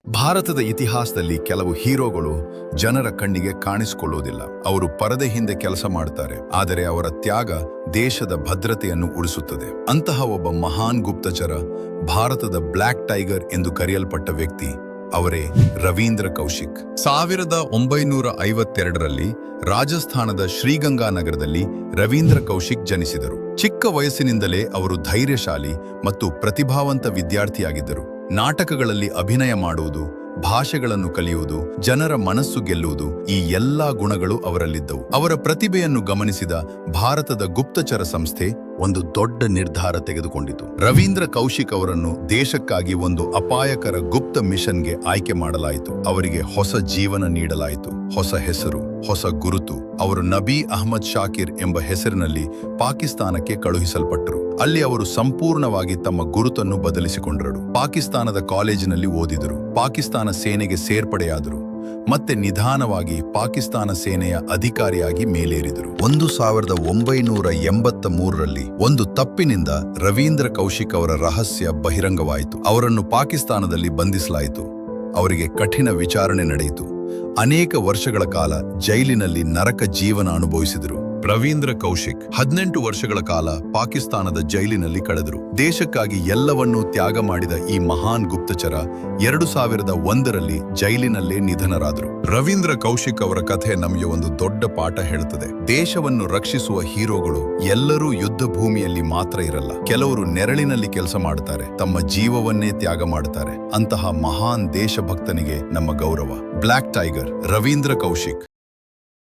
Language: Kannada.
ಭಾರತದ ಇತಿಹಾಸದಲ್ಲಿ ಕೆಲವು ಹೀರೋಗಳು ಜನರ ಕಣ್ಣಿಗೆ ಕಾಣಿಸಿಕೊಳ್ಳುವುದಿಲ್ಲ. ಅವರು ಪರದೆ ಹಿಂದೆ ಕೆಲಸ ಮಾಡ್ತಾರೆ, ಆದರೆ ಅವರ ತ್ಯಾಗ ದೇಶದ ಭದ್ರತೆಯನ್ನು ಉಳಿಸುತ್ತದೆ. ಅಂತಹ ಒಬ್ಬ ಮಹಾನ್ ಗುಪ್ತಚರ, ಭಾರತದ ಬ್ಲ್ಯಾಕ್ ಟೈಗರ್ ಎಂದು ಕರೆಯಲ್ಪಟ್ಟ ವ್ಯಕ್ತಿ ಅವರೇ ರವೀಂದ್ರ ಕೌಶಿಕ್. 1952ರಲ್ಲಿ ರಾಜಸ್ಥಾನದ ಶ್ರೀಗಂಗಾ ನಗರದಲ್ಲಿ ರವೀಂದ್ರ ಕೌಶಿಕ್ ಜನಿಸಿದರು. ಚಿಕ್ಕ ವಯಸ್ಸಿನಿಂದಲೇ ಅವರು ಧೈರ್ಯಶಾಲಿ ಮತ್ತು ಪ್ರತಿಭಾವಂತ ವಿದ್ಯಾರ್ಥಿಯಾಗಿದ್ದರು. ನಾಟಕಗಳಲ್ಲಿ ಅಭಿನಯ ಮಾಡುವುದು, ಭಾಷೆಗಳನ್ನು ಕಲಿಯುವುದು, ಜನರ ಮನಸ್ಸು ಗೆಲ್ಲುವುದು, ಈ ಎಲ್ಲಾ ಗುಣಗಳು ಅವರಲ್ಲಿದ್ದವು. ಅವರ ಪ್ರತಿಭೆಯನ್ನು ಗಮನಿಸಿದ ಭಾರತದ ಗುಪ್ತಚರ ಸಂಸ್ಥೆ ಒಂದು ದೊಡ್ಡ ನಿರ್ಧಾರ ತೆಗೆದುಕೊಂಡಿತು. ರವೀಂದ್ರ ಕೌಶಿಕ್ ಅವರನ್ನು ದೇಶಕ್ಕಾಗಿ ಒಂದು ಅಪಾಯಕರ ಗುಪ್ತ ಮಿಷನ್ಗೆ ಆಯ್ಕೆ ಮಾಡಲಾಯಿತು. ಅವರಿಗೆ ಹೊಸ ಜೀವನ ನೀಡಲಾಯಿತು, ಹೊಸ ಹೆಸರು, ಹೊಸ ಗುರುತು. ಅವರು ನಬಿ ಅಹ್ಮದ್ ಶಾಕಿರ್ ಎಂಬ ಹೆಸರಿನಲ್ಲಿ ಪಾಕಿಸ್ತಾನಕ್ಕೆ ಕಳುಹಿಸಲ್ಪಟ್ಟರು. ಅಲ್ಲಿ ಅವರು ಸಂಪೂರ್ಣವಾಗಿ ತಮ್ಮ ಗುರುತನ್ನು ಬದಲಿಸಿಕೊಂಡರು. ಪಾಕಿಸ್ತಾನದ ಕಾಲೇಜಿನಲ್ಲಿ ಓದಿದರು, ಪಾಕಿಸ್ತಾನ ಸೇನೆಗೆ ಸೇರ್ಪಡೆಯಾದರು, ಮತ್ತೆ ನಿಧಾನವಾಗಿ ಪಾಕಿಸ್ತಾನ ಸೇನೆಯ ಅಧಿಕಾರಿಯಾಗಿ ಮೇಲೇರಿದರು. 1983ರಲ್ಲಿ ಒಂದು ತಪ್ಪಿನಿಂದ ರವೀಂದ್ರ ಕೌಶಿಕ್ ಅವರ ರಹಸ್ಯ ಬಹಿರಂಗವಾಯಿತು. ಅವರನ್ನು ಪಾಕಿಸ್ತಾನದಲ್ಲಿ ಬಂಧಿಸಲಾಯಿತು. ಅವರಿಗೆ ಕಠಿಣ ವಿಚಾರಣೆ ನಡೆಯಿತು. ಅನೇಕ ವರ್ಷಗಳ ಕಾಲ ಜೈಲಿನಲ್ಲಿ ನರಕ ಜೀವನ ಅನುಭವಿಸಿದರು. ರವೀಂದ್ರ ಕೌಶಿಕ್ 18 ವರ್ಷಗಳ ಕಾಲ ಪಾಕಿಸ್ತಾನದ ಜೈಲಿನಲ್ಲಿ ಕಳೆದರು. ದೇಶಕ್ಕಾಗಿ ಎಲ್ಲವನ್ನೂ ತ್ಯಾಗ ಮಾಡಿದ ಈ ಮಹಾನ್ ಗುಪ್ತಚರ 2001ರಲ್ಲಿ ಜೈಲಿನಲ್ಲೇ ನಿಧನರಾದರು. ರವೀಂದ್ರ ಕೌಶಿಕ್ ಅವರ ಕಥೆ ನಮಗೆ ಒಂದು ದೊಡ್ಡ ಪಾಠ ಹೇಳುತ್ತದೆ. ದೇಶವನ್ನು ರಕ್ಷಿಸುವ ಹೀರೋಗಳು ಎಲ್ಲರೂ ಯುದ್ಧ ಭೂಮಿಯಲ್ಲಿ ಮಾತ್ರ ಇರಲ್ಲ. ಕೆಲವರು ನೆರಳಿನಲ್ಲಿ ಕೆಲಸ ಮಾಡುತ್ತಾರೆ, ತಮ್ಮ ಜೀವವನ್ನೇ ತ್ಯಾಗ ಮಾಡುತ್ತಾರೆ. ಅಂತಹ ಮಹಾನ್ ದೇಶಭಕ್ತನಿಗೆ ನಮ್ಮ ಗೌರವ. Black tiger Ravindra Kaushik.